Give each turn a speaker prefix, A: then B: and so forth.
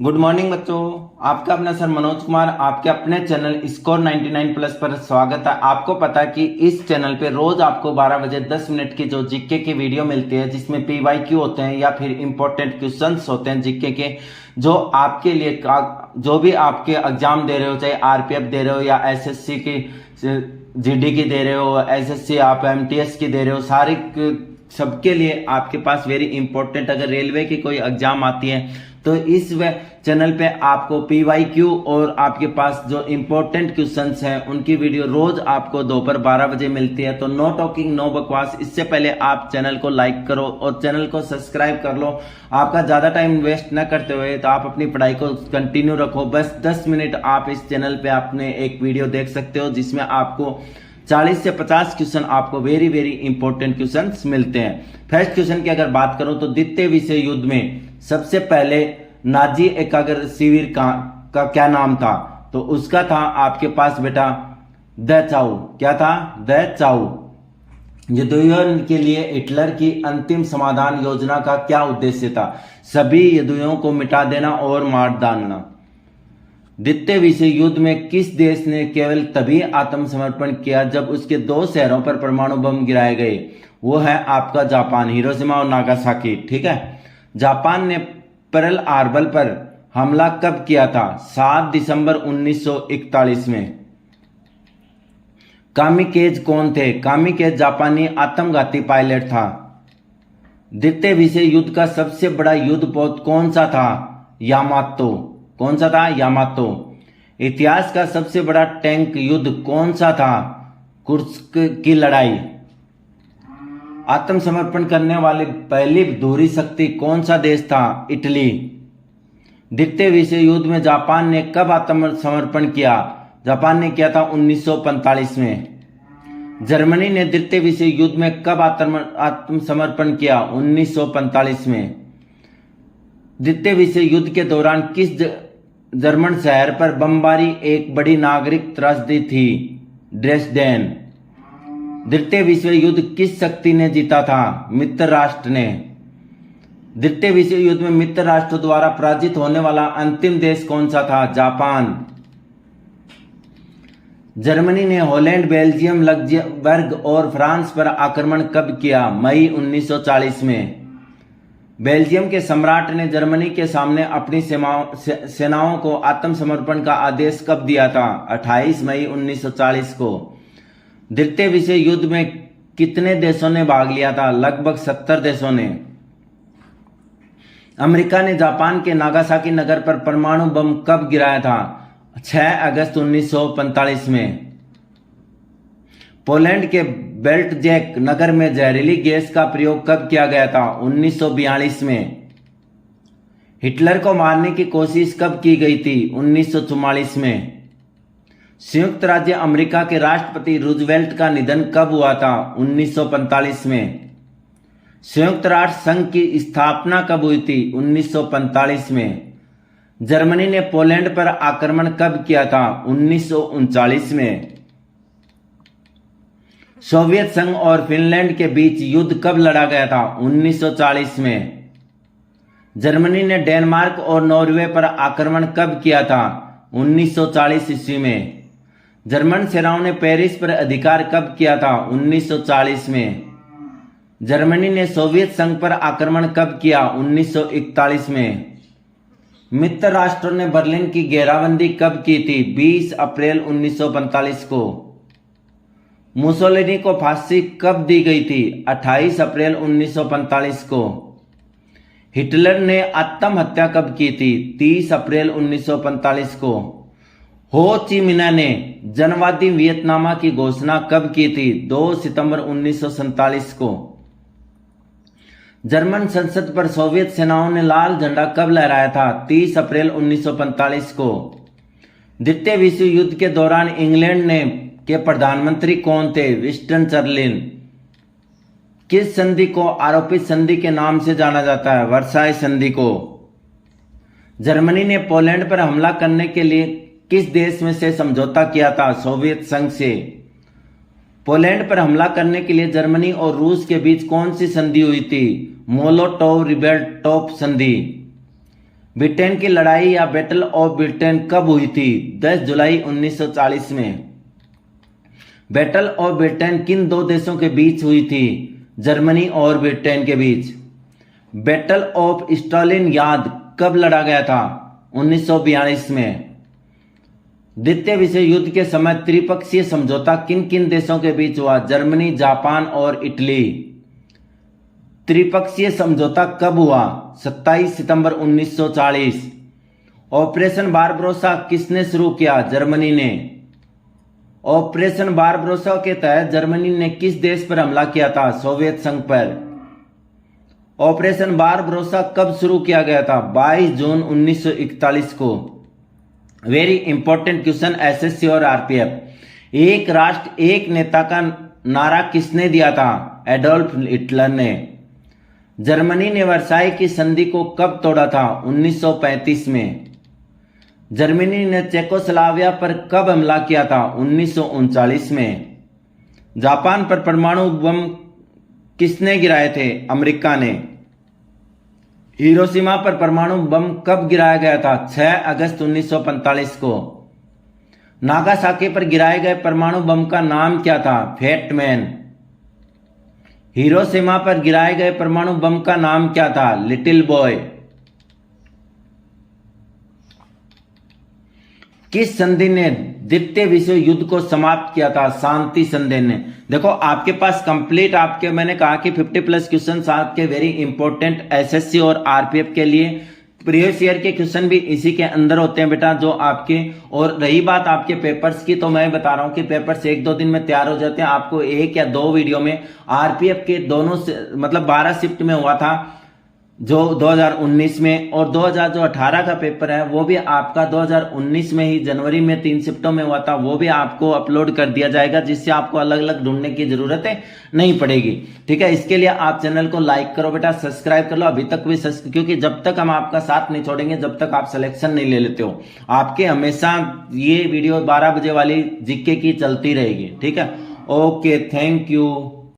A: Good morning बच्चों। आपका अपना सर मनोज कुमार आपके अपने चैनल स्कोर 99 प्लस पर स्वागत है। आपको पता है कि इस चैनल पे रोज आपको 12 बजे 10 मिनट की जो जीके की वीडियो मिलती है, जिसमें पीवाईक्यू होते हैं या फिर इंपॉर्टेंट क्वेश्चंस होते हैं जीके के, जो आपके लिए जो भी आपके एग्जाम दे रहे हो, चाहे आरपीएफ दे रहे हो या एसएससी की जीडी की दे रहे हो, एसएससी आप एमटीएस की दे रहे हो, सारी सबके लिए आपके पास वेरी इंपॉर्टेंट, अगर रेलवे की कोई एग्जाम आती है तो इस चैनल पे आपको पीवाईक्यू और आपके पास जो इंपॉर्टेंट क्वेश्चंस हैं उनकी वीडियो रोज आपको दोपहर 12 बजे मिलती है। तो नो टॉकिंग नो बकवास, इससे पहले आप चैनल को लाइक करो और चैनल को सब्सक्राइब कर लो। आपका ज्यादा टाइम वेस्ट न करते हुए तो आप अपनी पढ़ाई को कंटिन्यू रखो। बस 10 मिनट आप इस चैनल पे आपने एक वीडियो देख सकते हो, जिसमें आपको 40 से 50 क्वेश्चन आपको वेरी वेरी इंपॉर्टेंट क्वेश्चंस मिलते हैं। फर्स्ट क्वेश्चन की अगर बात करूं तो द्वितीय विश्व युद्ध में सबसे पहले नाजी एकाग्र शिविर का क्या नाम था? तो उसका था आपके पास बेटा दचाऊ। क्या था? दचाऊ। युद्धों के लिए हिटलर की अंतिम समाधान योजना का क्या उद्देश्य था? सभी युद्धों को मिटा देना और मार डालना। द्वितीय विश्व युद्ध में किस देश ने केवल तभी आत्मसमर्पण किया जब उसके 2 शहरों पर परमाणु बम गिराए गए? वो है आपका जापान, हिरोशिमा और नागासाकी। ठीक है। जापान ने पर्ल हार्बर पर हमला कब किया था? 7 दिसंबर 1941 में। कामिकेज कौन थे? कामिकेज जापानी आत्मघाती पायलट था। द्वितीय विश्व युद्ध का सबसे बड़ा युद्धपोत कौन सा था? यामातो। कौन सा था? यामातो। इतिहास का सबसे बड़ा टैंक युद्ध कौन सा था? कुर्स्क की लड़ाई। आत्मसमर्पण करने वाली पहली धुरी शक्ति कौन सा देश था? इटली। द्वितीय विश्व युद्ध में जापान ने कब आत्मसमर्पण किया? जापान ने किया था 1945 में। जर्मनी ने द्वितीय विश्व युद्ध में कब आत्मसमर्पण किया? 1945 में। द्वितीय विश्व युद्ध के दौरान किस जर्मन शहर पर बमबारी एक बड़ी नागरिक त्रासदी थी? ड्रेसडेन। द्वितीय विश्व युद्ध किस शक्ति ने जीता था? मित्र राष्ट्र ने। द्वितीय विश्व युद्ध में मित्र राष्ट्र द्वारा पराजित होने वाला अंतिम देश कौन सा था? जापान। जर्मनी ने हॉलैंड, बेल्जियम, लक्जमबर्ग और फ्रांस पर आक्रमण कब किया? मई 1940 में। बेल्जियम के सम्राट ने जर्मनी के सामने अपनी सेनाओं को आत्मसमर्पण का आदेश कब दिया था? 28 मई 1940 को। द्वितीय विश्व युद्ध में कितने देशों ने भाग लिया था? लगभग 70 देशों ने। अमेरिका ने जापान के नागासाकी नगर पर परमाणु बम कब गिराया था? 6 अगस्त 1945 में। पोलैंड के बेल्टजेक नगर में जहरीली गैस का प्रयोग कब किया गया था? 1942 में। हिटलर को मारने की कोशिश कब की गई थी? 1944 में। संयुक्त राज्य अमेरिका के राष्ट्रपति रूजवेल्ट का निधन कब हुआ था? 1945 में। संयुक्त राष्ट्र संघ की स्थापना कब हुई थी? 1945 में। जर्मनी ने पोलैंड पर आक्रमण कब किया था? 1939 में। सोवियत संघ और फिनलैंड के बीच युद्ध कब लड़ा गया था? 1940 में। जर्मनी ने डेनमार्क और नॉर्वे पर आक्रमण कब किया था? 1940 ईस्वी में। जर्मन सेनाओं ने पेरिस पर अधिकार कब किया था? 1940 में। जर्मनी ने सोवियत संघ पर आक्रमण कब किया? 1941 में। मित्र राष्ट्रों ने बर्लिन की घेराबंदी कब की थी? 20 अप्रैल 1945 को। मुसोलिनी को फांसी कब दी गई थी? 28 अप्रैल 1945 को। हिटलर ने आत्महत्या कब की थी? 30 अप्रैल 1945 को। हो ची मिन्ह ने जनवादी वियतनाम की घोषणा कब की थी? 2 सितंबर 1947 को। जर्मन संसद पर सोवियत सेनाओं ने लाल झंडा कब लहराया था? 30 अप्रैल 1945 को। द्वितीय विश्व युद्ध के दौरान इंग्लैंड के प्रधानमंत्री कौन थे? Winston Churchill. किस संधि को आरोपित संधि के नाम से जाना जाता है? वर्साई संधि को। जर्मनी ने पोलैंड पर हमला करने के लिए किस देश में से समझौता किया था? सोवियत संघ से। पोलैंड पर हमला करने के लिए जर्मनी और रूस के बीच कौन सी संधि हुई थी? मोलोटोव रिबेनट्रोप संधि। ब्रिटेन की लड़ाई या बैटल ऑफ ब्रिटेन कब हुई थी? 10 जुलाई 1940 में। बैटल ऑफ ब्रिटेन किन दो देशों के बीच हुई थी? जर्मनी और ब्रिटेन के बीच। बैटल ऑफ स्टालिनग्राद कब लड़ा गया था? 1942 में। द्वितीय विश्व युद्ध के समय त्रिपक्षीय समझौता किन किन देशों के बीच हुआ? जर्मनी, जापान और इटली। त्रिपक्षीय समझौता कब हुआ? 27 सितंबर 1940। ऑपरेशन बारबरोसा किसने शुरू किया? जर्मनी ने। ऑपरेशन बारबरोसा के तहत जर्मनी ने किस देश पर हमला किया था? सोवियत संघ पर। ऑपरेशन बारबरोसा कब शुरू किया गया था? 22 जून 1941 को। वेरी इंपॉर्टेंट क्वेश्चन एसएससी और आरपीएफ। एक राष्ट्र एक नेता का नारा किसने दिया था? एडोल्फ हिटलर ने। जर्मनी ने वर्साई की संधि को कब तोड़ा था? 1935 में। जर्मनी ने चेकोस्लोवाकिया पर कब हमला किया था? 1939 में। जापान पर परमाणु बम किसने गिराए थे? अमेरिका ने। हिरोशिमा पर परमाणु बम कब गिराया गया था? 6 अगस्त 1945 को। नागासाकी पर गिराए गए परमाणु बम का नाम क्या था? Fat man. हिरोशिमा पर गिराए गए परमाणु बम का नाम क्या था? Little boy. किस संधि ने द्वितीय विश्व युद्ध को समाप्त किया था? शांति संधि ने। देखो आपके पास कंप्लीट आपके मैंने कहा कि 50+ क्वेश्चन आपके वेरी इंपॉर्टेंट एसएससी और आरपीएफ के लिए। प्रीवियस ईयर के क्वेश्चन भी इसी के अंदर होते हैं बेटा जो आपके। और रही बात आपके पेपर्स की, तो मैं बता रहा हूं कि पेपर्स 1-2 दिन में तैयार हो जाते हैं। आपको 1 या 2 वीडियो में आरपीएफ के दोनों से मतलब 12 शिफ्ट में हुआ था जो 2019 में, और 2018 का पेपर है वो भी आपका 2019 में ही जनवरी में 3 शिफ्टों में हुआ था। वो भी आपको अपलोड कर दिया जाएगा जिससे आपको अलग अलग ढूंढने की जरूरत नहीं पड़ेगी। ठीक है, इसके लिए आप चैनल को लाइक करो बेटा, सब्सक्राइब कर लो अभी तक भी, क्योंकि जब तक हम आपका साथ नहीं छोड़ेंगे जब तक आप सिलेक्शन नहीं ले लेते हो, आपके हमेशा ये वीडियो 12 बजे वाली जीके की चलती रहेगी। ठीक है, ओके, थैंक यू।